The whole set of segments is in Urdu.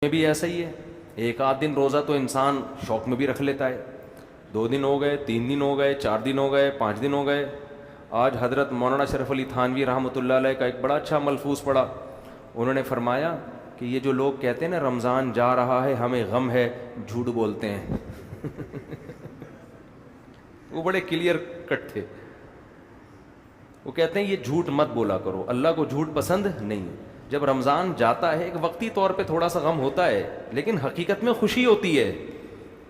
میں بھی ایسا ہی ہے. ایک آدھ دن روزہ تو انسان شوق میں بھی رکھ لیتا ہے. 2 دن ہو گئے, 3 دن ہو گئے, 4 دن ہو گئے, 5 دن ہو گئے. آج حضرت مولانا اشرف علی تھانوی رحمۃ اللہ علیہ کا ایک بڑا اچھا ملفوظ پڑھا. انہوں نے فرمایا کہ یہ جو لوگ کہتے ہیں نا رمضان جا رہا ہے ہمیں غم ہے, جھوٹ بولتے ہیں. وہ بڑے کلیئر کٹ تھے. وہ کہتے ہیں یہ جھوٹ مت بولا کرو, اللہ کو جھوٹ پسند نہیں. جب رمضان جاتا ہے ایک وقتی طور پہ تھوڑا سا غم ہوتا ہے, لیکن حقیقت میں خوشی ہوتی ہے.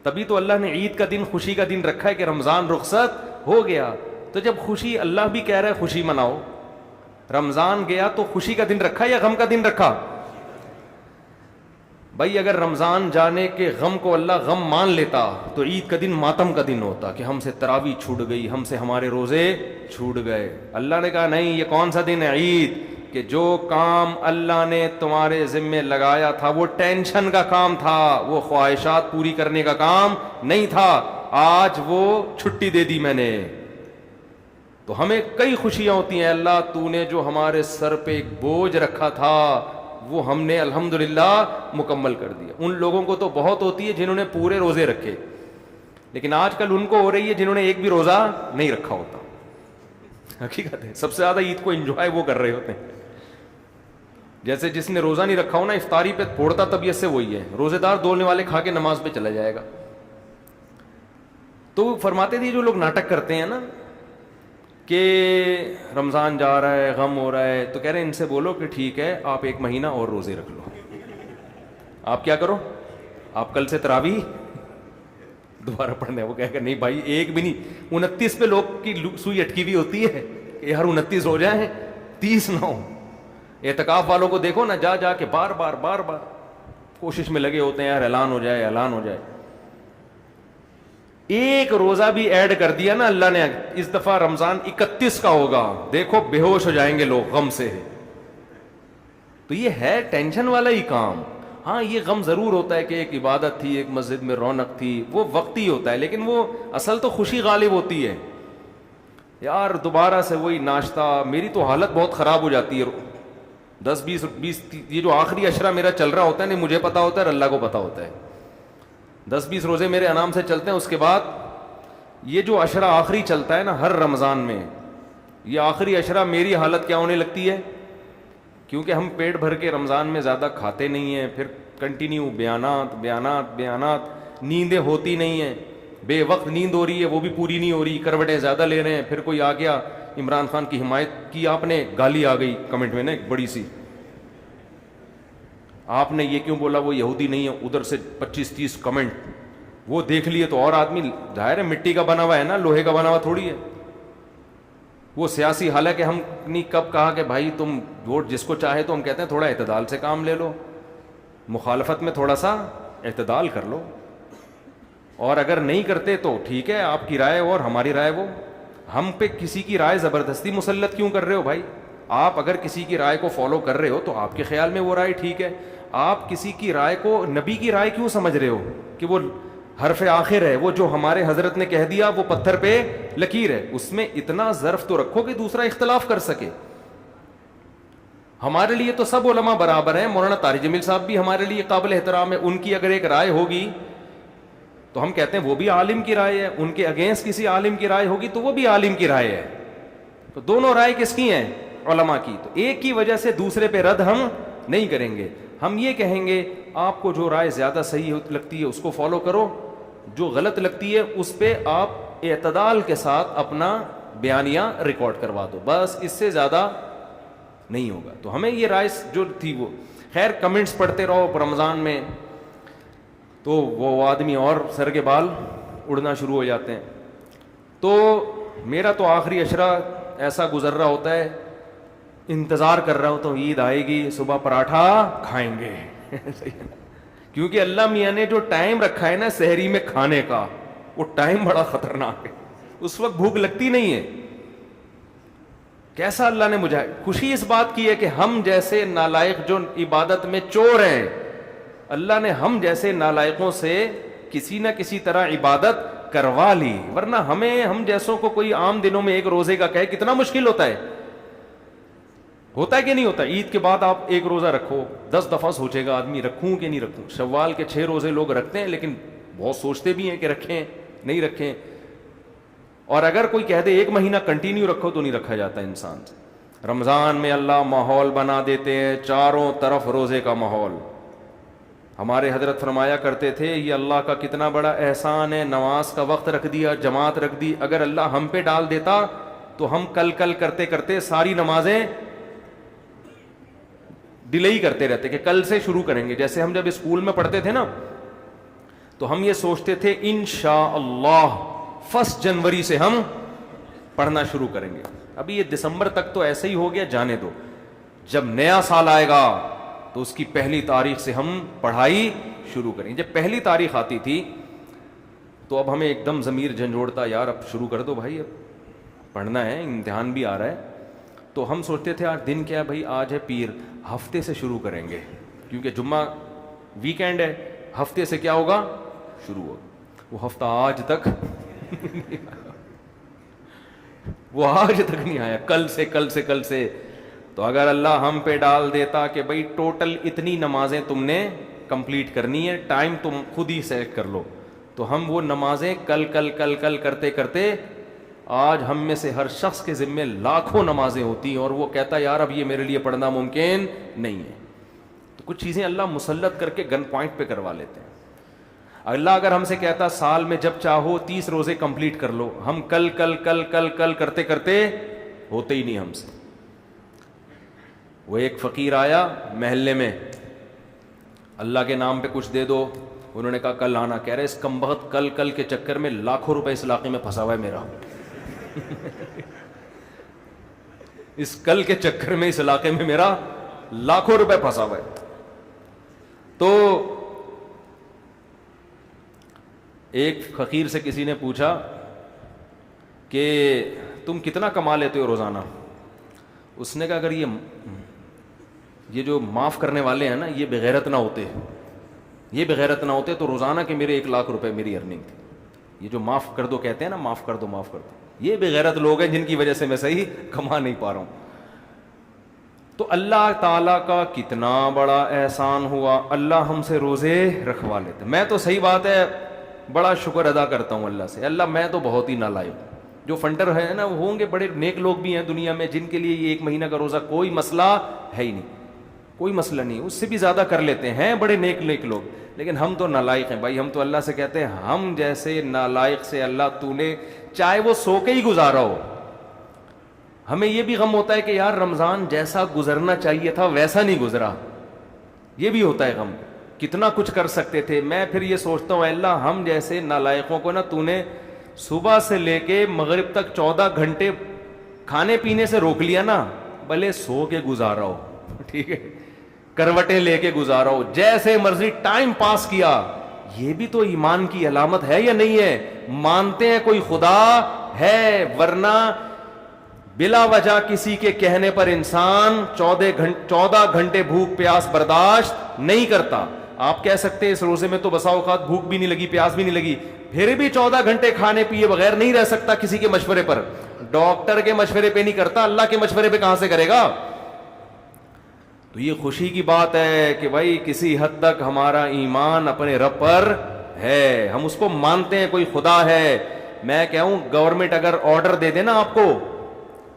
تبھی تو اللہ نے عید کا دن خوشی کا دن رکھا ہے کہ رمضان رخصت ہو گیا. تو جب خوشی, اللہ بھی کہہ رہا ہے خوشی مناؤ. رمضان گیا تو خوشی کا دن رکھا یا غم کا دن رکھا؟ بھائی اگر رمضان جانے کے غم کو اللہ غم مان لیتا تو عید کا دن ماتم کا دن ہوتا کہ ہم سے تراویح چھوٹ گئی, ہم سے ہمارے روزے چھوٹ گئے. اللہ نے کہا نہیں, یہ کون سا دن ہے عید, کہ جو کام اللہ نے تمہارے ذمے لگایا تھا وہ ٹینشن کا کام تھا, وہ خواہشات پوری کرنے کا کام نہیں تھا, آج وہ چھٹی دے دی میں نے. تو ہمیں کئی خوشیاں ہوتی ہیں, اللہ تو نے جو ہمارے سر پہ ایک بوجھ رکھا تھا وہ ہم نے الحمدللہ مکمل کر دیا. ان لوگوں کو تو بہت ہوتی ہے جنہوں نے پورے روزے رکھے, لیکن آج کل ان کو ہو رہی ہے جنہوں نے ایک بھی روزہ نہیں رکھا ہوتا. حقیقت ہے سب سے زیادہ عید کو انجوائے وہ کر رہے ہوتے ہیں. جیسے جس نے روزہ نہیں رکھا ہو نا, افطاری پہ پھوڑتا طبیعت سے وہی ہے, روزے دار دولنے والے کھا کے نماز پہ چلا جائے گا. تو فرماتے تھے جو لوگ ناٹک کرتے ہیں نا کہ رمضان جا رہا ہے غم ہو رہا ہے, تو کہہ رہے ہیں ان سے بولو کہ ٹھیک ہے آپ 1 مہینہ اور روزے رکھ لو. آپ کیا کرو, آپ کل سے تراویح دوبارہ پڑھنے. وہ کہہ کہ نہیں بھائی ایک بھی نہیں, 29 پہ لوگ کی سوئی اٹکی ہوئی ہوتی ہے کہ یار 29 ہو جائیں 30 نہ ہو. اعتکاف والوں کو دیکھو نا, جا جا کے بار بار کوشش میں لگے ہوتے ہیں یار اعلان ہو جائے اعلان ہو جائے. ایک روزہ بھی ایڈ کر دیا نا اللہ نے, اس دفعہ رمضان 31 کا ہوگا, دیکھو بے ہوش ہو جائیں گے لوگ غم سے. تو یہ ہے ٹینشن والا ہی کام. ہاں یہ غم ضرور ہوتا ہے کہ ایک عبادت تھی, ایک مسجد میں رونق تھی, وہ وقتی ہوتا ہے, لیکن وہ اصل تو خوشی غالب ہوتی ہے. یار دوبارہ سے وہی ناشتہ, میری تو حالت بہت خراب ہو جاتی ہے. 10-20 یہ جو آخری عشرہ میرا چل رہا ہوتا ہے نہیں مجھے پتا ہوتا ہے, اللہ کو پتا ہوتا ہے. 10-20 روزے میرے انعام سے چلتے ہیں, اس کے بعد یہ جو عشرہ آخری چلتا ہے نا ہر رمضان میں, یہ آخری عشرہ میری حالت کیا ہونے لگتی ہے, کیونکہ ہم پیٹ بھر کے رمضان میں زیادہ کھاتے نہیں ہیں, پھر کنٹینیو بیانات, نیندیں ہوتی نہیں ہیں, بے وقت نیند ہو رہی ہے وہ بھی پوری نہیں ہو رہی, کروٹیں زیادہ لے رہے ہیں. پھر کوئی آ گیا, عمران خان کی حمایت کی آپ نے, گالی آ گئی کمنٹ میں نا ایک بڑی سی, آپ نے یہ کیوں بولا وہ یہودی نہیں ہے, ادھر سے 25-30 کمنٹ وہ دیکھ لیے تو اور آدمی ظاہر ہے مٹی کا بنا ہوا ہے نا, لوہے کا بنا ہوا تھوڑی ہے وہ سیاسی. حالانکہ ہم نے کب کہا کہ بھائی تم ووٹ جس کو چاہے, تو ہم کہتے ہیں تھوڑا اعتدال سے کام لے لو, مخالفت میں تھوڑا سا اعتدال کر لو, اور اگر نہیں کرتے تو ٹھیک ہے آپ کی رائے اور ہماری رائے وہ. ہم پہ کسی کی رائے زبردستی مسلط کیوں کر رہے ہو بھائی؟ آپ اگر کسی کی رائے کو فالو کر رہے ہو تو آپ کے خیال میں وہ رائے ٹھیک ہے. آپ کسی کی رائے کو نبی کی رائے کیوں سمجھ رہے ہو کہ وہ حرف آخر ہے, وہ جو ہمارے حضرت نے کہہ دیا وہ پتھر پہ لکیر ہے, اس میں اتنا ظرف تو رکھو کہ دوسرا اختلاف کر سکے. ہمارے لیے تو سب علماء برابر ہیں, مولانا طارق جمیل صاحب بھی ہمارے لیے قابل احترام ہے, ان کی اگر ایک رائے ہوگی تو ہم کہتے ہیں وہ بھی عالم کی رائے ہے, ان کے اگینسٹ کسی عالم کی رائے ہوگی تو وہ بھی عالم کی رائے ہے. تو دونوں رائے کس کی ہیں؟ علماء کی. تو ایک کی وجہ سے دوسرے پہ رد ہم نہیں کریں گے. ہم یہ کہیں گے آپ کو جو رائے زیادہ صحیح لگتی ہے اس کو فالو کرو, جو غلط لگتی ہے اس پہ آپ اعتدال کے ساتھ اپنا بیانیہ ریکارڈ کروا دو, بس اس سے زیادہ نہیں ہوگا. تو ہمیں یہ رائے جو تھی وہ, خیر کمنٹس پڑھتے رہو رمضان میں تو وہ آدمی اور سر کے بال اڑنا شروع ہو جاتے ہیں. تو میرا تو آخری عشرہ ایسا گزر رہا ہوتا ہے, انتظار کر رہا ہوتا ہوں عید آئے گی, صبح پراٹھا کھائیں گے. کیونکہ اللہ میاں نے جو ٹائم رکھا ہے نا سحری میں کھانے کا, وہ ٹائم بڑا خطرناک ہے, اس وقت بھوک لگتی نہیں ہے. کیسا اللہ نے مجھے خوشی اس بات کی ہے کہ ہم جیسے نالائق جو عبادت میں چور ہیں, اللہ نے ہم جیسے نالائقوں سے کسی نہ کسی طرح عبادت کروا لی, ورنہ ہم جیسوں کو کوئی عام دنوں میں ایک روزے کا کہے کتنا مشکل ہوتا ہے. ہوتا ہے کہ نہیں ہوتا؟ عید کے بعد آپ ایک روزہ رکھو، 10 دفعہ سوچے گا آدمی رکھوں کہ نہیں رکھوں. شوال کے 6 روزے لوگ رکھتے ہیں لیکن بہت سوچتے بھی ہیں کہ رکھیں نہیں رکھیں. اور اگر کوئی کہہ دے 1 مہینہ کنٹینیو رکھو تو نہیں رکھا جاتا انسان سے. رمضان میں اللہ ماحول بنا دیتے ہیں، چاروں طرف روزے کا ماحول. ہمارے حضرت فرمایا کرتے تھے یہ اللہ کا کتنا بڑا احسان ہے، نماز کا وقت رکھ دیا، جماعت رکھ دی. اگر اللہ ہم پہ ڈال دیتا تو ہم کل کرتے کرتے ساری نمازیں ڈیلے ہی کرتے رہتے کہ کل سے شروع کریں گے. جیسے ہم جب اسکول میں پڑھتے تھے نا تو ہم یہ سوچتے تھے انشاءاللہ 1 جنوری سے ہم پڑھنا شروع کریں گے. ابھی یہ دسمبر تک تو ایسے ہی ہو گیا، جانے دو. جب نیا سال آئے گا تو اس کی 1 تاریخ سے ہم پڑھائی شروع کریں. جب 1 تاریخ آتی تھی تو اب ہمیں ایک دم ضمیر جھنجھوڑتا، یار اب شروع کر دو بھائی، اب پڑھنا ہے، امتحان بھی آ رہا ہے. تو ہم سوچتے تھے یار دن کیا بھائی، آج ہے پیر، ہفتے سے شروع کریں گے کیونکہ جمعہ ویکینڈ ہے، ہفتے سے کیا ہوگا شروع ہوگا. وہ ہفتہ آج تک وہ آج تک نہیں آیا، کل سے. تو اگر اللہ ہم پہ ڈال دیتا کہ بھائی ٹوٹل اتنی نمازیں تم نے کمپلیٹ کرنی ہے، ٹائم تم خود ہی سیٹ کر لو، تو ہم وہ نمازیں کل کرتے کرتے آج ہم میں سے ہر شخص کے ذمے لاکھوں نمازیں ہوتی ہیں اور وہ کہتا ہے یار اب یہ میرے لیے پڑھنا ممکن نہیں ہے. تو کچھ چیزیں اللہ مسلط کر کے گن پوائنٹ پہ کروا لیتے ہیں. اللہ اگر ہم سے کہتا سال میں جب چاہو 30 روزے کمپلیٹ کر لو، ہم کل کرتے کرتے ہوتے ہی نہیں ہم سے. وہ ایک فقیر آیا محلے میں، اللہ کے نام پہ کچھ دے دو، انہوں نے کہا کل آنا. کہہ رہے اس کمبخت کل کے چکر میں لاکھوں روپے اس علاقے میں پھنسا ہوا ہے میرا. اس کل کے چکر میں اس علاقے میں میرا لاکھوں روپے پھنسا ہوا ہے. تو ایک فقیر سے کسی نے پوچھا کہ تم کتنا کما لیتے ہو روزانہ؟ اس نے کہا اگر یہ جو معاف کرنے والے ہیں نا یہ بغیرت نہ ہوتے تو روزانہ کے میرے 1 لاکھ روپے میری ارننگ تھی. یہ جو معاف کر دو کہتے ہیں نا، معاف کر دو، یہ بغیرت لوگ ہیں جن کی وجہ سے میں صحیح کما نہیں پا رہا ہوں. تو اللہ تعالیٰ کا کتنا بڑا احسان ہوا، اللہ ہم سے روزے رکھوا لیتے. میں تو صحیح بات ہے بڑا شکر ادا کرتا ہوں اللہ سے. اللہ میں تو بہت ہی نالائق ہوں. جو فنڈر ہے نا وہ ہوں گے بڑے نیک لوگ بھی ہیں دنیا میں جن کے لیے یہ 1 مہینہ کا روزہ کوئی مسئلہ ہے ہی نہیں، کوئی مسئلہ نہیں، اس سے بھی زیادہ کر لیتے ہیں بڑے نیک لوگ. لیکن ہم تو نالائق ہیں بھائی. ہم تو اللہ سے کہتے ہیں ہم جیسے نالائق سے اللہ تو نے چاہے وہ سو کے ہی گزارا ہو. ہمیں یہ بھی غم ہوتا ہے کہ یار رمضان جیسا گزرنا چاہیے تھا ویسا نہیں گزرا، یہ بھی ہوتا ہے غم. کتنا کچھ کر سکتے تھے. میں پھر یہ سوچتا ہوں اللہ ہم جیسے نالائقوں کو نا تو نے صبح سے لے کے مغرب تک 14 گھنٹے کھانے پینے سے روک لیا نا، بھلے سو کے گزارا ہو، ٹھیک ہے، کروٹیں لے کے گزارا ہو، جیسے مرضی ٹائم پاس کیا. یہ بھی تو ایمان کی علامت ہے یا نہیں ہے؟ مانتے ہیں کوئی خدا ہے، ورنہ بلا وجہ کسی کے کہنے پر انسان 14 گھنٹے بھوک پیاس برداشت نہیں کرتا. آپ کہہ سکتے ہیں اس روزے میں تو بسا اوقات بھوک بھی نہیں لگی، پیاس بھی نہیں لگی، پھر بھی 14 گھنٹے کھانے پیے بغیر نہیں رہ سکتا کسی کے مشورے پر. ڈاکٹر کے مشورے پہ نہیں کرتا، اللہ کے مشورے پہ کہاں سے کرے گا؟ تو یہ خوشی کی بات ہے کہ بھائی کسی حد تک ہمارا ایمان اپنے رب پر ہے، ہم اس کو مانتے ہیں کوئی خدا ہے. میں کہوں گورنمنٹ اگر آرڈر دے دے نا آپ کو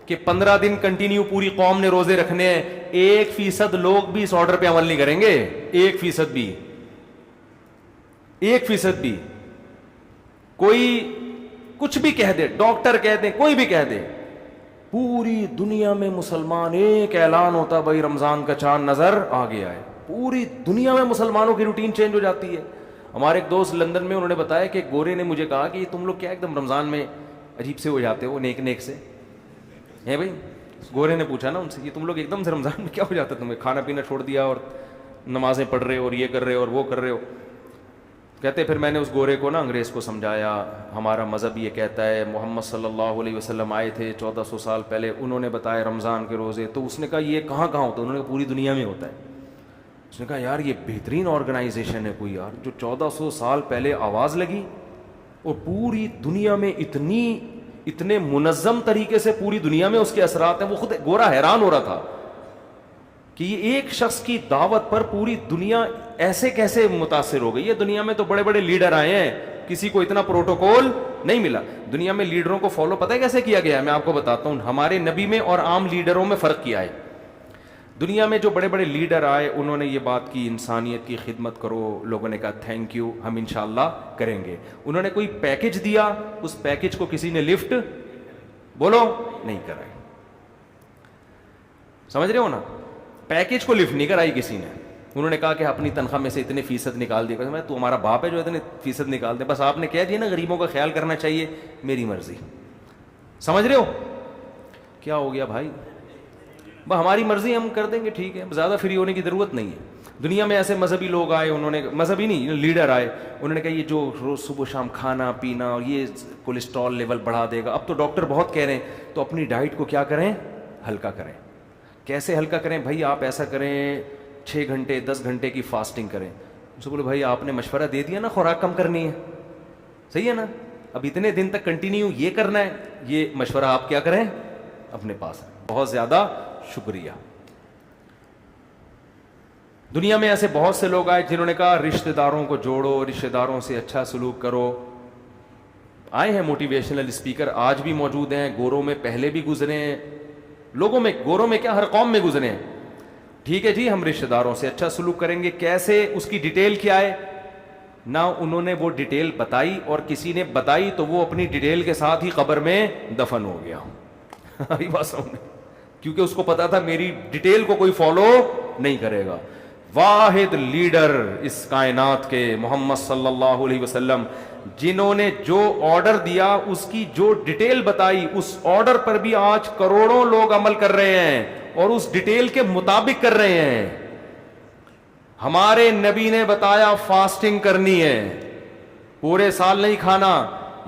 کہ 15 دن کنٹینیو پوری قوم نے روزے رکھنے ہیں، 1% لوگ بھی اس آرڈر پہ عمل نہیں کریں گے. 1% بھی کوئی کچھ بھی کہہ دے، ڈاکٹر کہہ دیں، کوئی بھی کہہ دے، پوری دنیا میں مسلمان ایک اعلان ہوتا بھائی رمضان کا چاند نظر آ گیا ہے. پوری دنیا میں مسلمانوں کی روٹین چینج ہو جاتی ہے. ہمارے ایک دوست لندن میں، انہوں نے بتایا کہ گورے نے مجھے کہا کہ تم لوگ کیا ایک دم رمضان میں عجیب سے ہو جاتے ہو، نیک سے ہیں بھائی. گورے نے پوچھا نا ان سے یہ تم لوگ ایک دم سے رمضان میں کیا ہو جاتا ہے، تمہیں کھانا پینا چھوڑ دیا اور نمازیں پڑھ رہے ہو اور یہ کر رہے ہو اور وہ کر رہے ہو. کہتے پھر میں نے اس گورے کو نا انگریز کو سمجھایا ہمارا مذہب یہ کہتا ہے، محمد صلی اللہ علیہ وسلم آئے تھے 1400 سال پہلے، انہوں نے بتایا رمضان کے روزے. تو اس نے کہا یہ کہاں ہوتا ہے؟ انہوں نے کہا پوری دنیا میں ہوتا ہے. اس نے کہا یار یہ بہترین آرگنائزیشن ہے کوئی یار، جو 1400 سال پہلے آواز لگی اور پوری دنیا میں اتنے منظم طریقے سے پوری دنیا میں اس کے اثرات ہیں. وہ خود گورا حیران ہو رہا تھا کہ یہ ایک شخص کی دعوت پر پوری دنیا ایسے کیسے متاثر ہو گئی ہے. دنیا میں تو بڑے بڑے لیڈر آئے ہیں, کسی کو اتنا پروٹوکول نہیں ملا. دنیا میں لیڈروں کو فالو پتہ ہے کیسے کیا گیا ہے؟ میں آپ کو بتاتا ہوں. ہمارے نبی میں اور عام لیڈروں میں فرق کیا ہے. دنیا میں جو بڑے بڑے لیڈر آئے انہوں نے یہ بات کی, انسانیت کی خدمت کرو. لوگوں نے کہا تھینک یو, ہم انشاءاللہ کریں گے. انہوں نے کوئی پیکج دیا, اس پیکج کو کسی نے لفٹ بولو نہیں کرائی. سمجھ رہے ہو نا؟ پیکج کو لفٹ نہیں کرائی کسی نے. انہوں نے کہا کہ اپنی تنخواہ میں سے اتنے فیصد نکال دیا. میں تو ہمارا باپ ہے جو اتنے فیصد نکال دے, بس آپ نے کہہ دیا نا غریبوں کا خیال کرنا چاہیے, میری مرضی. سمجھ رہے ہو کیا ہو گیا بھائی؟ ہماری مرضی ہم کر دیں گے, ٹھیک ہے, زیادہ فری ہونے کی ضرورت نہیں ہے. دنیا میں ایسے مذہبی لوگ آئے, انہوں نے مذہبی نہیں لیڈر آئے, انہوں نے کہا یہ جو روز صبح شام کھانا پینا اور یہ کولیسٹرول لیول بڑھا دے گا. اب تو ڈاکٹر بہت کہہ رہے ہیں تو اپنی ڈائٹ کو کیا کریں, ہلکا کریں. کیسے ہلکا کریں بھائی؟ آپ ایسا کریں 6 گھنٹے 10 گھنٹے کی فاسٹنگ کریں. اس کو بولے بھائی آپ نے مشورہ دے دیا نا خوراک کم کرنی ہے, صحیح ہے نا, اب اتنے دن تک کنٹینیو یہ کرنا ہے, یہ مشورہ آپ کیا کریں اپنے پاس. بہت زیادہ شکریہ. دنیا میں ایسے بہت سے لوگ آئے جنہوں نے کہا رشتہ داروں کو جوڑو, رشتہ داروں سے اچھا سلوک کرو. آئے ہیں موٹیویشنل اسپیکر, آج بھی موجود ہیں, گوروں میں پہلے بھی گزرے ہیں, لوگوں میں, گوروں میں کیا ہر قوم میں گزرے ہیں. ٹھیک ہے جی, ہم رشتہ داروں سے اچھا سلوک کریں گے. کیسے, اس کی ڈیٹیل کیا ہے؟ نہ انہوں نے وہ ڈیٹیل بتائی, اور کسی نے بتائی تو وہ اپنی ڈیٹیل کے ساتھ ہی قبر میں دفن ہو گیا. بات سمجھ, کیونکہ اس کو پتا تھا میری ڈیٹیل کو کوئی فالو نہیں کرے گا. واحد لیڈر اس کائنات کے محمد صلی اللہ علیہ وسلم, جنہوں نے جو آرڈر دیا اس کی جو ڈیٹیل بتائی, اس آرڈر پر بھی آج کروڑوں لوگ عمل کر رہے ہیں اور اس ڈیٹیل کے مطابق کر رہے ہیں. ہمارے نبی نے بتایا فاسٹنگ کرنی ہے, پورے سال نہیں کھانا.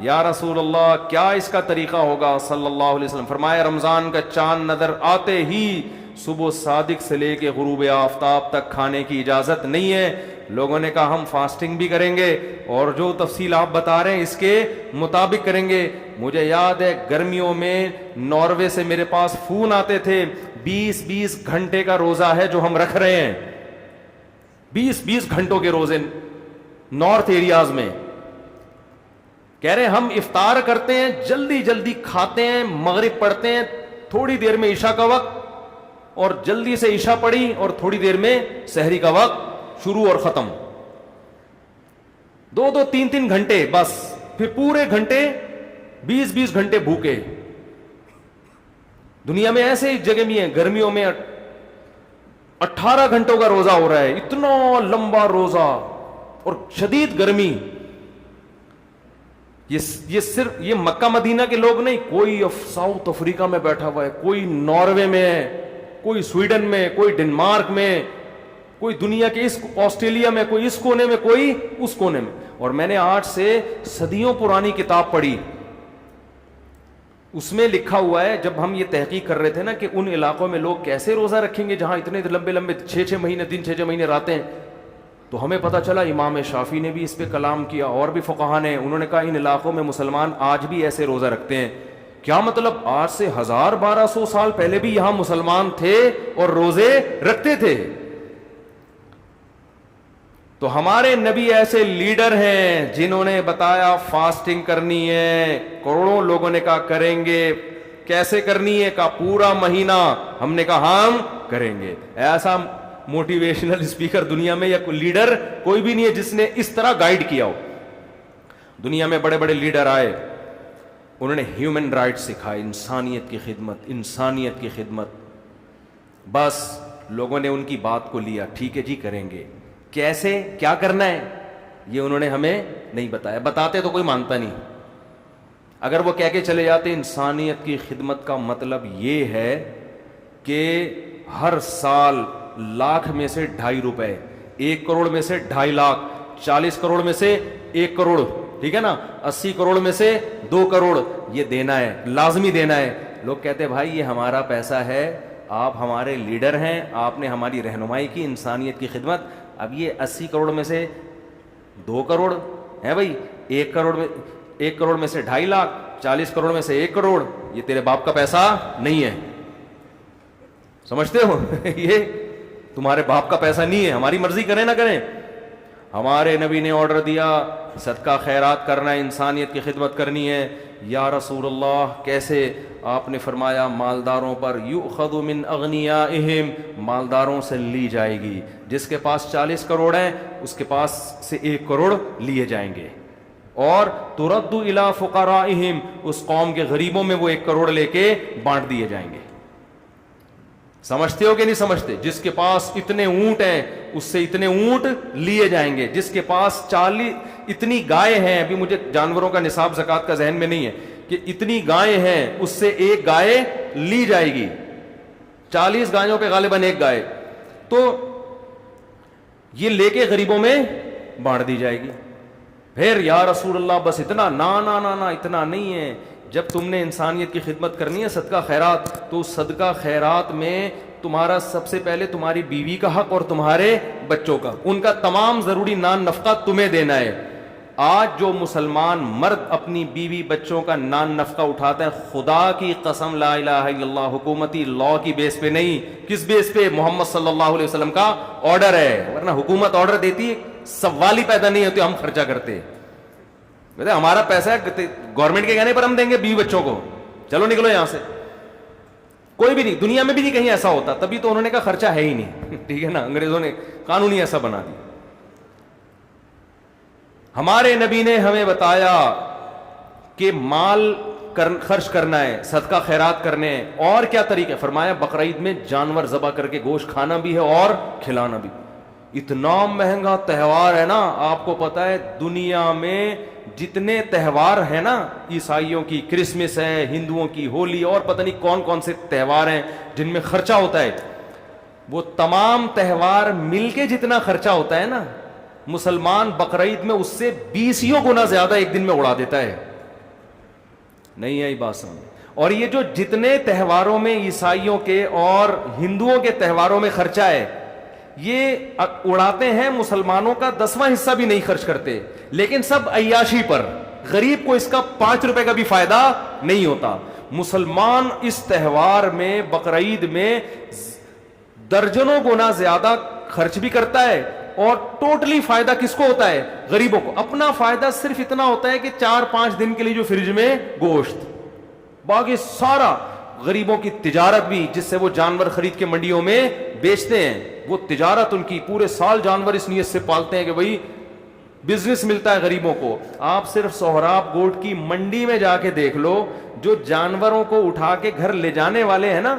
یا رسول اللہ کیا اس کا طریقہ ہوگا؟ صلی اللہ علیہ وسلم فرمایا رمضان کا چاند نظر آتے ہی صبح صادق سے لے کے غروب آفتاب تک کھانے کی اجازت نہیں ہے. لوگوں نے کہا ہم فاسٹنگ بھی کریں گے اور جو تفصیل آپ بتا رہے ہیں اس کے مطابق کریں گے. مجھے یاد ہے گرمیوں میں ناروے سے میرے پاس فون آتے تھے, 20 گھنٹے کا روزہ ہے جو ہم رکھ رہے ہیں, 20 گھنٹوں کے روزے نارتھ ایریاز میں. کہہ رہے ہم افطار کرتے ہیں, جلدی جلدی کھاتے ہیں, مغرب پڑھتے ہیں, تھوڑی دیر میں عشاء کا وقت, اور جلدی سے عشاء پڑھی اور تھوڑی دیر میں سحری کا وقت شروع اور ختم. 2 3 گھنٹے بس, پھر پورے گھنٹے 20 گھنٹے بھوکے. دنیا میں ایسے ہی جگہ بھی ہیں, گرمیوں میں 18 گھنٹوں کا روزہ ہو رہا ہے, اتنا لمبا روزہ اور شدید گرمی. یہ صرف یہ مکہ مدینہ کے لوگ نہیں, کوئی ساؤتھ افریقہ میں بیٹھا ہوا ہے, کوئی ناروے میں ہے, کوئی سویڈن میں, کوئی ڈنمارک میں, کوئی دنیا کے اس آسٹریلیا میں, کوئی اس کونے میں, کوئی اس کونے میں. اور میں نے 8 سے صدیوں پرانی کتاب پڑھی, اس میں لکھا ہوا ہے, جب ہم یہ تحقیق کر رہے تھے نا کہ ان علاقوں میں لوگ کیسے روزہ رکھیں گے جہاں اتنے لمبے لمبے 6 مہینے دن 6 مہینے راتیں, تو ہمیں پتہ چلا امام شافعی نے بھی اس پہ کلام کیا اور بھی فقہا نے. انہوں نے کہا ان علاقوں میں مسلمان آج بھی ایسے روزہ رکھتے ہیں. کیا مطلب؟ آج سے 1200 سال پہلے بھی یہاں مسلمان تھے اور روزے رکھتے تھے. تو ہمارے نبی ایسے لیڈر ہیں جنہوں نے بتایا فاسٹنگ کرنی ہے. کروڑوں لوگوں نے کہا کریں گے. کیسے کرنی ہے؟ کہا پورا مہینہ. ہم نے کہا ہم کریں گے. ایسا موٹیویشنل اسپیکر دنیا میں یا کوئی لیڈر کوئی بھی نہیں ہے جس نے اس طرح گائیڈ کیا ہو. دنیا میں بڑے بڑے لیڈر آئے, انہوں نے ہیومن رائٹ سکھائے, انسانیت کی خدمت, انسانیت کی خدمت. بس لوگوں نے ان کی بات کو لیا, ٹھیک ہے جی کریں گے. کیسے کیا کرنا ہے یہ انہوں نے ہمیں نہیں بتایا. بتاتے تو کوئی مانتا نہیں. اگر وہ کہہ کے چلے جاتے انسانیت کی خدمت کا مطلب یہ ہے کہ ہر سال لاکھ میں سے 2.5 روپے, 1 کروڑ میں سے 2.5 لاکھ, 40 کروڑ میں سے 1 کروڑ, ٹھیک ہے نا, 80 کروڑ میں سے 2 کروڑ یہ دینا ہے, لازمی دینا ہے. لوگ کہتے بھائی یہ ہمارا پیسہ ہے, آپ ہمارے لیڈر ہیں, آپ نے ہماری رہنمائی کی انسانیت کی خدمت. اب یہ 80 کروڑ میں سے 2 کروڑ ہے بھائی, 1 کروڑ میں سے 2.5 لاکھ, 40 کروڑ میں سے 1 کروڑ, یہ تیرے باپ کا پیسہ نہیں ہے. سمجھتے ہو؟ یہ تمہارے باپ کا پیسہ نہیں ہے, ہماری مرضی کریں نہ کریں. ہمارے نبی نے آرڈر دیا صدقہ خیرات کرنا ہے, انسانیت کی خدمت کرنی ہے. یا رسول اللہ کیسے؟ آپ نے فرمایا مالداروں پر یؤخذ من اغنیائہم, مالداروں سے لی جائے گی. جس کے پاس 40 کروڑ ہیں اس کے پاس سے 1 کروڑ لیے جائیں گے, اور ترد الی فقرائہم, اس قوم کے غریبوں میں وہ 1 کروڑ لے کے بانٹ دیے جائیں گے. سمجھتے ہو کہ نہیں سمجھتے؟ جس کے پاس اتنے اونٹ ہیں اس سے اتنے اونٹ لیے جائیں گے. جس کے پاس 40 اتنی گائے ہیں, ابھی مجھے جانوروں کا نصاب زکوٰۃ کا ذہن میں نہیں ہے کہ اتنی گائے ہیں, اس سے 1 گائے لی جائے گی. 40 گایوں پہ غالباً 1 گائے, تو یہ لے کے غریبوں میں بانٹ دی جائے گی. پھر یا رسول اللہ بس اتنا؟ نا نا نا نا, اتنا نہیں ہے. جب تم نے انسانیت کی خدمت کرنی ہے صدقہ خیرات, تو صدقہ خیرات میں تمہارا سب سے پہلے تمہاری بیوی کا حق اور تمہارے بچوں کا, ان کا تمام ضروری نان نفقہ تمہیں دینا ہے. آج جو مسلمان مرد اپنی بیوی بچوں کا نان نفقہ اٹھاتا ہے, خدا کی قسم لا الہ الا اللہ, حکومتی لا کی بیس پہ نہیں. کس بیس پہ؟ محمد صلی اللہ علیہ وسلم کا آرڈر ہے. ورنہ حکومت آرڈر دیتی ہے, سوال ہی پیدا نہیں ہوتے, ہم خرچہ کرتے. ہمارا پیسہ ہے, گورنمنٹ کے کہنے پر ہم دیں گے بیوی بچوں کو, چلو نکلو یہاں سے. کوئی بھی نہیں, دنیا میں بھی نہیں کہیں ایسا ہوتا, تبھی تو انہوں نے کہا خرچہ ہے ہی نہیں. ٹھیک ہے نا, انگریزوں نے قانون ہی ایسا بنا دیا. ہمارے نبی نے ہمیں بتایا کہ مال خرچ کرنا ہے, صدقہ خیرات کرنے ہیں. اور کیا طریقہ؟ فرمایا بقرعید میں جانور ذبح کر کے گوشت کھانا بھی ہے اور کھلانا بھی. اتنا مہنگا تہوار ہے نا, آپ کو پتا ہے دنیا میں جتنے تہوار ہیں نا, عیسائیوں کی کرسمس ہے, ہندوؤں کی ہولی, اور پتہ نہیں کون کون سے تہوار ہیں جن میں خرچہ ہوتا ہے, وہ تمام تہوار مل کے جتنا خرچہ ہوتا ہے نا, مسلمان بقرعید میں اس سے 20 گنا زیادہ ایک دن میں اڑا دیتا ہے. نہیں ہے یہ بات سمجھ؟ اور یہ جو جتنے تہواروں میں عیسائیوں کے اور ہندوؤں کے تہواروں میں خرچہ ہے, یہ اڑاتے ہیں مسلمانوں کا 10واں حصہ بھی نہیں خرچ کرتے, لیکن سب عیاشی پر. غریب کو اس کا 5 روپے کا بھی فائدہ نہیں ہوتا. مسلمان اس تہوار میں بقرعید میں درجنوں گنا زیادہ خرچ بھی کرتا ہے, اور ٹوٹلی فائدہ کس کو ہوتا ہے؟ غریبوں کو. اپنا فائدہ صرف اتنا ہوتا ہے کہ 4-5 دن کے لیے جو فریج میں گوشت, باقی سارا غریبوں کی تجارت بھی, جس سے وہ جانور خرید کے منڈیوں میں بیچتے ہیں, وہ تجارت ان کی پورے سال جانور اس نیت سے پالتے ہیں کہ بھئی بزنس ملتا ہے غریبوں کو. آپ صرف سہراب گوٹ کی منڈی میں جا کے دیکھ لو, جو جانوروں کو اٹھا کے گھر لے جانے والے ہیں نا,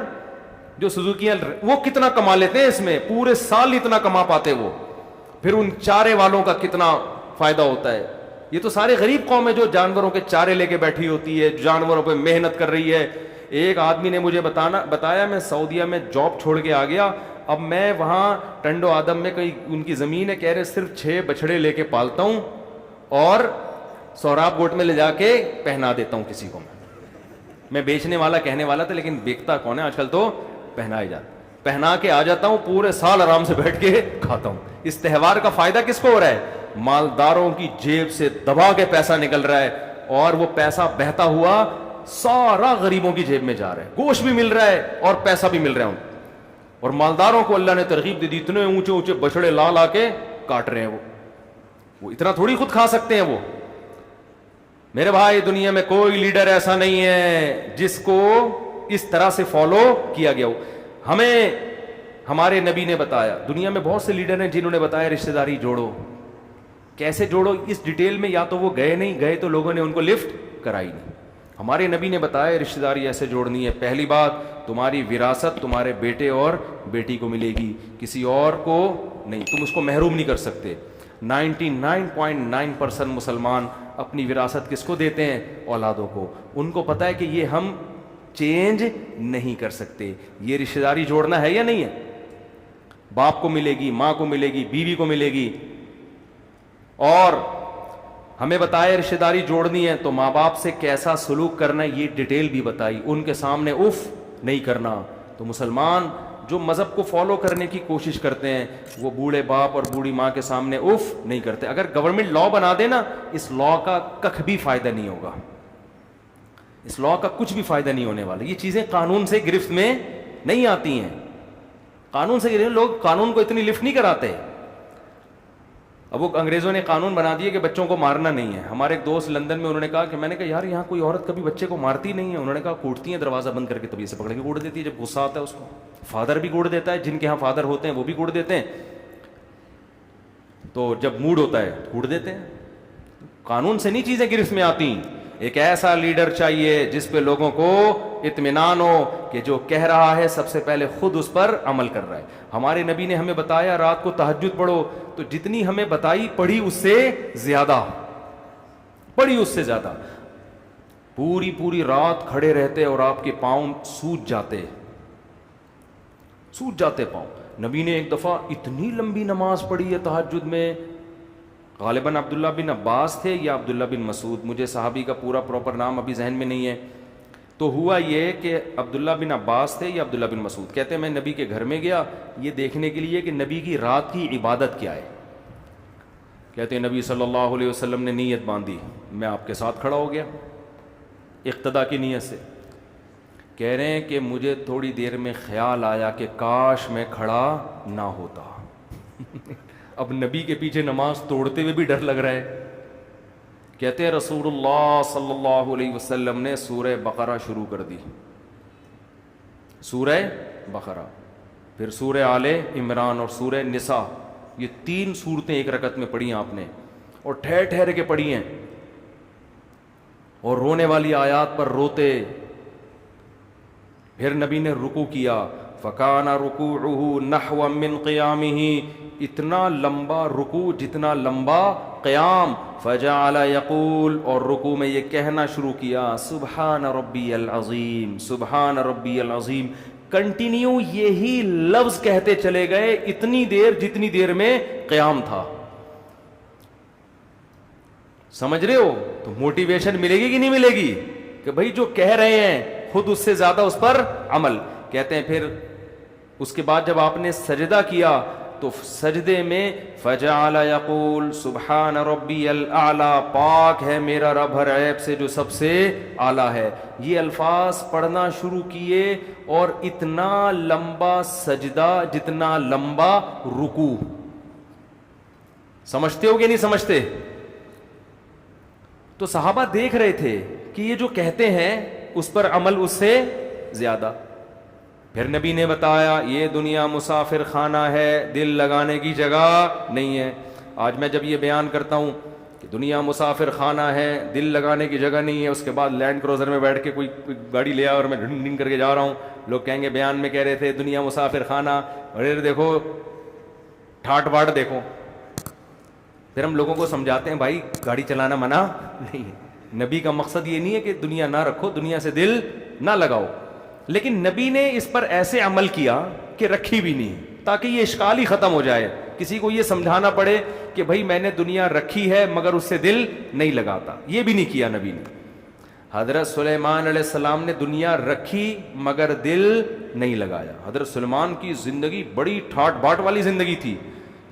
جو سزوکیاں, وہ کتنا کما لیتے ہیں اس میں, پورے سال اتنا کما پاتے وہ. پھر ان چارے والوں کا کتنا فائدہ ہوتا ہے. یہ تو سارے غریب قوم ہے جو جانوروں کے چارے لے کے بیٹھی ہوتی ہے, جانوروں پہ محنت کر رہی ہے. ایک آدمی نے مجھے بتایا, میں سعودیہ میں جاب چھوڑ کے آ گیا, اب میں وہاں ٹنڈو آدم میں کوئی ان کی زمین ہے, کہہ رہے صرف 6 بچڑے لے کے پالتا ہوں اور سہراب گوٹ میں لے جا کے پہنا دیتا ہوں کسی کو. میں بیچنے والا کہنے والا تھا, لیکن بیچتا کون ہے آج کل, تو پہنا ہی جاتا, پہنا کے آ جاتا ہوں, پورے سال آرام سے بیٹھ کے کھاتا ہوں. اس تہوار کا فائدہ کس کو ہو رہا ہے؟ مالداروں کی جیب سے دبا کے پیسہ نکل رہا ہے, اور وہ پیسہ بہتا ہوا سارا غریبوں کی جیب میں جا رہا ہے. گوشت بھی مل رہا ہے اور پیسہ بھی مل رہا ہے. اور مالداروں کو اللہ نے ترغیب دے دی, اتنے اونچے اونچے بچڑے لا کے کاٹ رہے ہیں. وہ اتنا تھوڑی خود کھا سکتے ہیں وہ. میرے بھائی, دنیا میں کوئی لیڈر ایسا نہیں ہے جس کو اس طرح سے فالو کیا گیا ہو. ہمیں ہمارے نبی نے بتایا, دنیا میں بہت سے لیڈر ہیں جنہوں نے بتایا رشتہ داری جوڑو. کیسے جوڑو اس ڈیٹیل میں یا تو وہ گئے نہیں, گئے تو لوگوں نے ان کو لفٹ کرائی نہیں. ہمارے نبی نے بتایا رشتہ داری ایسے جوڑنی ہے. پہلی بات, تمہاری وراثت تمہارے بیٹے اور بیٹی کو ملے گی, کسی اور کو نہیں. تم اس کو محروم نہیں کر سکتے. 99.9% مسلمان اپنی وراثت کس کو دیتے ہیں؟ اولادوں کو. ان کو پتا ہے کہ یہ ہم چینج نہیں کر سکتے. یہ رشتہ داری جوڑنا ہے یا نہیں ہے؟ باپ کو ملے گی, ماں کو ملے گی, بیوی کو ملے گی. اور ہمیں بتایا رشتہ داری جوڑنی ہے تو ماں باپ سے کیسا سلوک کرنا ہے یہ ڈیٹیل بھی بتائی. ان کے سامنے اف نہیں کرنا. تو مسلمان جو مذہب کو فالو کرنے کی کوشش کرتے ہیں وہ بوڑھے باپ اور بوڑھی ماں کے سامنے اف نہیں کرتے. اگر گورنمنٹ لا بنا دے نا, اس لا کا کخ بھی فائدہ نہیں ہوگا, اس لا کا کچھ بھی فائدہ نہیں ہونے والا. یہ چیزیں قانون سے گرفت میں نہیں آتی ہیں. قانون سے گرے. لوگ قانون کو اتنی لفٹ نہیں کراتے. اب وہ انگریزوں نے قانون بنا دیا کہ بچوں کو مارنا نہیں ہے. ہمارے ایک دوست لندن میں, انہوں نے کہا کہ میں نے کہا یار یہاں کوئی عورت کبھی بچے کو مارتی نہیں ہے. انہوں نے کہا کوٹتی ہیں, دروازہ بند کر کے طبیعت سے پکڑ کے کوڑ دیتی ہے جب غصہ آتا ہے اس کو. فادر بھی کوڑ دیتا ہے, جن کے یہاں فادر ہوتے ہیں وہ بھی کوڑ دیتے ہیں, تو جب موڈ ہوتا ہے کوڑ دیتے ہیں. قانون سے نہیں چیزیں گرفت میں آتی. ایک ایسا لیڈر چاہیے جس پہ لوگوں کو اطمینان ہو کہ جو کہہ رہا ہے سب سے پہلے خود اس پر عمل کر رہا ہے. ہمارے نبی نے ہمیں بتایا رات کو تہجد پڑھو, تو جتنی ہمیں بتائی پڑھی اس سے زیادہ, پڑھی اس سے زیادہ. پوری پوری رات کھڑے رہتے اور آپ کے پاؤں سوج جاتے پاؤں. نبی نے ایک دفعہ اتنی لمبی نماز پڑھی ہے تہجد میں, غالباً عبداللہ بن عباس تھے یا عبداللہ بن مسعود, مجھے صحابی کا پورا پراپر نام ابھی ذہن میں نہیں ہے. تو ہوا یہ کہ عبداللہ بن عباس تھے یا عبداللہ بن مسعود, کہتے ہیں میں نبی کے گھر میں گیا یہ دیکھنے کے لیے کہ نبی کی رات کی عبادت کیا ہے. کہتے ہیں نبی صلی اللہ علیہ وسلم نے نیت باندھی, میں آپ کے ساتھ کھڑا ہو گیا اقتدا کی نیت سے. کہہ رہے ہیں کہ مجھے تھوڑی دیر میں خیال آیا کہ کاش میں کھڑا نہ ہوتا. اب نبی کے پیچھے نماز توڑتے ہوئے بھی ڈر لگ رہا ہے. کہتے ہیں رسول اللہ صلی اللہ علیہ وسلم نے سورہ بقرہ شروع کر دی, سورہ بقرہ, پھر سورہ آل عمران اور سورہ نساء, یہ 3 سورتیں ایک رکعت میں پڑھی ہیں آپ نے, اور ٹھہر ٹھہر کے پڑھی ہیں, اور رونے والی آیات پر روتے. پھر نبی نے رکوع کیا, فکان رکوعہ نحو من قیامہ, اتنا لمبا رکوع جتنا لمبا قیام. فجعل یقول, اور رکوع میں یہ کہنا شروع کیا سبحان ربی العظیم سبحان ربی العظیم. کنٹینیو یہی لفظ کہتے چلے گئے اتنی دیر جتنی دیر میں قیام تھا. سمجھ رہے ہو؟ تو موٹیویشن ملے گی کہ نہیں ملے گی کہ بھائی جو کہہ رہے ہیں خود اس سے زیادہ اس پر عمل. کہتے ہیں پھر اس کے بعد جب آپ نے سجدہ کیا تو سجدے میں فجعل یقول سبحان ربی الاعلی, پاک ہے میرا رب ہر عیب سے جو سب سے اعلیٰ ہے. یہ الفاظ پڑھنا شروع کیے, اور اتنا لمبا سجدہ جتنا لمبا رکوع. سمجھتے ہو کہ نہیں سمجھتے؟ تو صحابہ دیکھ رہے تھے کہ یہ جو کہتے ہیں اس پر عمل اس سے زیادہ. پھر نبی نے بتایا یہ دنیا مسافر خانہ ہے, دل لگانے کی جگہ نہیں ہے. آج میں جب یہ بیان کرتا ہوں کہ دنیا مسافر خانہ ہے, دل لگانے کی جگہ نہیں ہے, اس کے بعد لینڈ کروزر میں بیٹھ کے کوئی گاڑی لیا اور میں ڈھنگ ڈھنگ کر کے جا رہا ہوں, لوگ کہیں گے بیان میں کہہ رہے تھے دنیا مسافر خانہ, ارے دیکھو ٹھاٹ باٹ دیکھو. پھر ہم لوگوں کو سمجھاتے ہیں بھائی گاڑی چلانا منع نہیں ہے. نبی کا مقصد یہ نہیں ہے کہ دنیا نہ رکھو, دنیا سے دل نہ لگاؤ, لیکن نبی نے اس پر ایسے عمل کیا کہ رکھی بھی نہیں, تاکہ یہ اشکال ہی ختم ہو جائے. کسی کو یہ سمجھانا پڑے کہ بھائی میں نے دنیا رکھی ہے مگر اس سے دل نہیں لگاتا, یہ بھی نہیں کیا نبی نے. حضرت سلیمان علیہ السلام نے دنیا رکھی مگر دل نہیں لگایا. حضرت سلیمان کی زندگی بڑی ٹھاٹ باٹ والی زندگی تھی.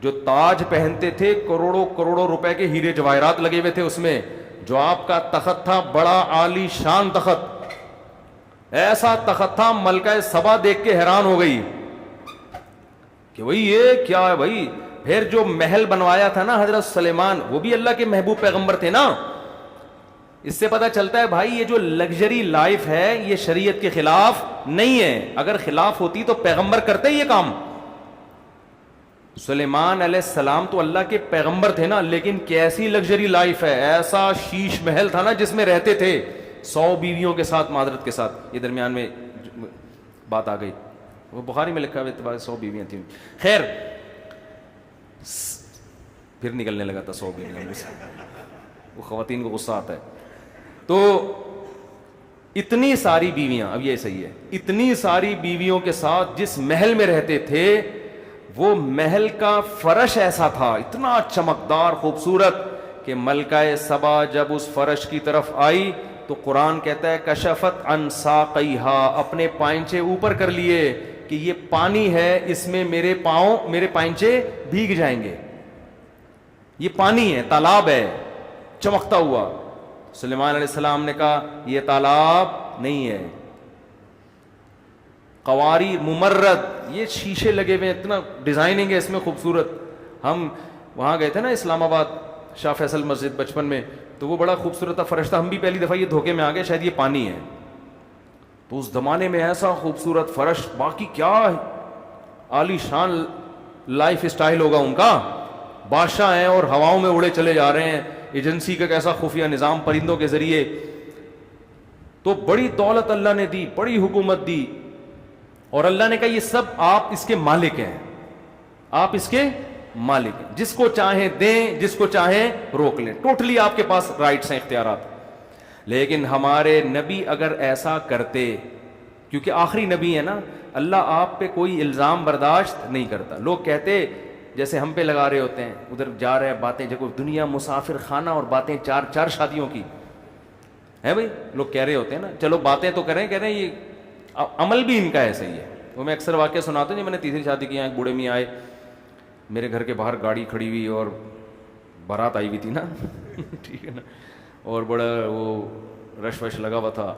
جو تاج پہنتے تھے کروڑوں کروڑوں روپے کے ہیرے جواہرات لگے ہوئے تھے اس میں. جو آپ کا تخت تھا بڑا عالی شان تخت, ایسا تخت تھا ملکہ سبا دیکھ کے حیران ہو گئی کہ بھئی یہ کیا ہے بھئی. پھر جو محل بنوایا تھا نا حضرت سلیمان, وہ بھی اللہ کے محبوب پیغمبر تھے نا. اس سے پتہ چلتا ہے بھائی یہ جو لگژری لائف ہے یہ شریعت کے خلاف نہیں ہے. اگر خلاف ہوتی تو پیغمبر کرتے یہ کام. سلیمان علیہ السلام تو اللہ کے پیغمبر تھے نا, لیکن کیسی لگژری لائف ہے. ایسا شیش محل تھا نا جس میں رہتے تھے 100 بیویوں کے ساتھ, معذرت کے ساتھ یہ درمیان میں بات آ گئی, وہ بخاری میں لکھا ہوا 100 بیویاں تھیں. خیر پھر نکلنے لگا تھا 100 بیویاں میں سے, وہ خواتین کو غصہ آتا ہے. تو اتنی ساری بیویاں, اب یہ صحیح ہے, اتنی ساری بیویوں کے ساتھ جس محل میں رہتے تھے وہ محل کا فرش ایسا تھا اتنا چمکدار خوبصورت کہ ملکہ سبا جب اس فرش کی طرف آئی تو قرآن کہتا ہے کشفت عن ساقیہا, اپنے پائنچے اوپر کر لیے کہ یہ پانی ہے, اس میں میرے پاؤں میرے پائنچے بھیگ جائیں گے. یہ پانی ہے, تالاب ہے چمکتا ہوا. سلیمان علیہ السلام نے کہا یہ تالاب نہیں ہے, قواری ممرد, یہ شیشے لگے ہوئے, اتنا ڈیزائننگ ہے اس میں خوبصورت. ہم وہاں گئے تھے نا اسلام آباد شاہ فیصل مسجد بچپن میں, تو وہ بڑا خوبصورت تھا فرش تھا. ہم بھی پہلی دفعہ یہ دھوکے میں آ گئے شاید یہ پانی ہے, تو اس زمانے میں ایسا خوبصورت فرش, باقی کیا عالی شان لائف اسٹائل ہوگا ان کا, بادشاہ ہیں اور ہواؤں میں اڑے چلے جا رہے ہیں, ایجنسی کا کیسا خفیہ نظام پرندوں کے ذریعے. تو بڑی دولت اللہ نے دی, بڑی حکومت دی, اور اللہ نے کہا یہ سب آپ اس کے مالک ہیں, آپ اس کے مالک ہیں, جس کو چاہیں دیں, جس کو چاہیں روک لیں, ٹوٹلی آپ کے پاس رائٹس ہیں, اختیارات. لیکن ہمارے نبی اگر ایسا کرتے, کیونکہ آخری نبی ہے نا, اللہ آپ پہ کوئی الزام برداشت نہیں کرتا. لوگ کہتے جیسے ہم پہ لگا رہے ہوتے ہیں, ادھر جا رہے ہیں باتیں, دیکھو دنیا مسافر خانہ, اور باتیں چار شادیوں کی ہے بھائی, لوگ کہہ رہے ہوتے ہیں نا, چلو باتیں تو کریں, کہہ رہے ہیں یہ عمل بھی ان کا ایسے ہی ہے. وہ میں اکثر واقعہ سناتا ہوں, جب میں نے تیسری شادی کی, ایک بوڑھے میں آئے میرے گھر کے باہر, گاڑی کھڑی ہوئی اور بارات آئی ہوئی تھی نا ٹھیک ہے نا, اور بڑا وہ رش وش لگا ہوا تھا.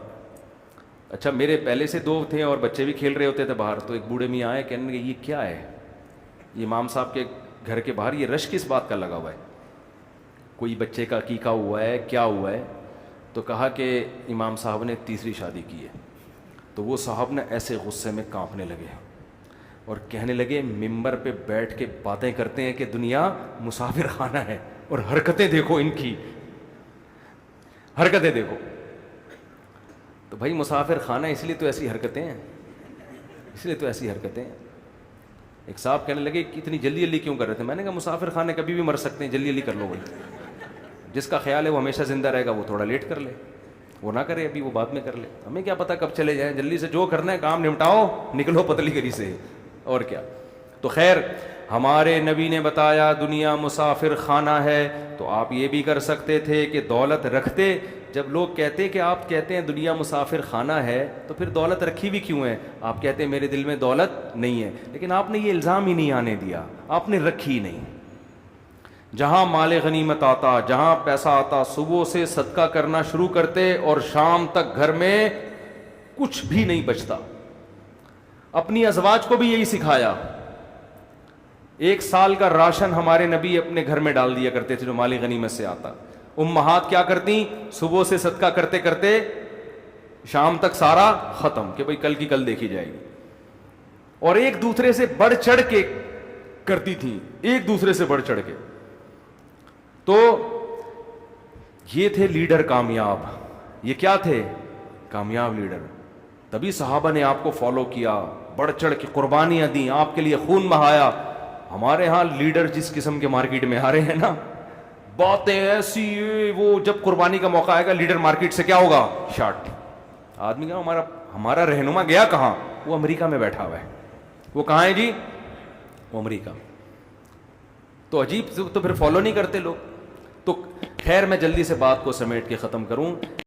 اچھا میرے پہلے سے 2 تھے اور بچے بھی کھیل رہے ہوتے تھے باہر, تو ایک بوڑھے میں آئے, کہنے لگے یہ کیا ہے, یہ امام صاحب کے گھر کے باہر یہ رش کس بات کا لگا ہوا ہے, کوئی بچے کا عقیقہ ہوا ہے, کیا ہوا ہے؟ تو کہا کہ امام صاحب نے تیسری شادی کی ہے. تو وہ صاحب نے ایسے غصے میں کانپنے لگے اور کہنے لگے ممبر پہ بیٹھ کے باتیں کرتے ہیں کہ دنیا مسافر خانہ ہے, اور حرکتیں دیکھو ان کی, حرکتیں دیکھو. تو بھائی مسافر خانہ اس لیے تو ایسی حرکتیں ہیں, اس لیے تو ایسی حرکتیں ہیں. ایک صاحب کہنے لگے کہ اتنی جلدی جلدی کیوں کر رہے تھے؟ میں نے کہا مسافر خانے کبھی بھی مر سکتے ہیں, جلدی جلدی کر لو بھائی. جس کا خیال ہے وہ ہمیشہ زندہ رہے گا, وہ تھوڑا لیٹ کر لے, وہ نہ کرے ابھی, وہ بعد میں کر لے. ہمیں کیا پتہ کب چلے جائیں, جلدی سے جو کرنا ہے کام نمٹاؤ, نکلو پتلی گری سے, اور کیا. تو خیر ہمارے نبی نے بتایا دنیا مسافر خانہ ہے, تو آپ یہ بھی کر سکتے تھے کہ دولت رکھتے. جب لوگ کہتے کہ آپ کہتے ہیں دنیا مسافر خانہ ہے, تو پھر دولت رکھی بھی کیوں ہے؟ آپ کہتے ہیں میرے دل میں دولت نہیں ہے, لیکن آپ نے یہ الزام ہی نہیں آنے دیا, آپ نے رکھی نہیں. جہاں مال غنیمت آتا, جہاں پیسہ آتا, صبح سے صدقہ کرنا شروع کرتے اور شام تک گھر میں کچھ بھی نہیں بچتا. اپنی ازواج کو بھی یہی سکھایا. 1 سال کا راشن ہمارے نبی اپنے گھر میں ڈال دیا کرتے تھے جو مال غنیمت سے آتا. امہات کیا کرتی, صبح سے صدقہ کرتے کرتے شام تک سارا ختم, کہ بھئی کل کی کل دیکھی جائے گی. اور ایک دوسرے سے بڑھ چڑھ کے کرتی تھی, ایک دوسرے سے بڑھ چڑھ کے. تو یہ تھے لیڈر کامیاب. یہ کیا تھے؟ کامیاب لیڈر. تبھی صحابہ نے آپ کو فالو کیا, بڑھ چڑھ کے قربانیاں دیں, آپ کے لیے خون بہایا. ہمارے ہاں لیڈر جس قسم کے مارکیٹ میں آ رہے ہیں نا, باتیں ایسی, وہ جب قربانی کا موقع آئے گا لیڈر مارکیٹ سے کیا ہوگا, شارٹ. آدمی کہا ہمارا رہنما گیا کہاں؟ وہ امریکہ میں بیٹھا ہوا ہے. وہ کہاں ہے جی؟ وہ امریکہ. تو عجیب, تو پھر فالو نہیں کرتے لوگ. تو خیر میں جلدی سے بات کو سمیٹ کے ختم کروں.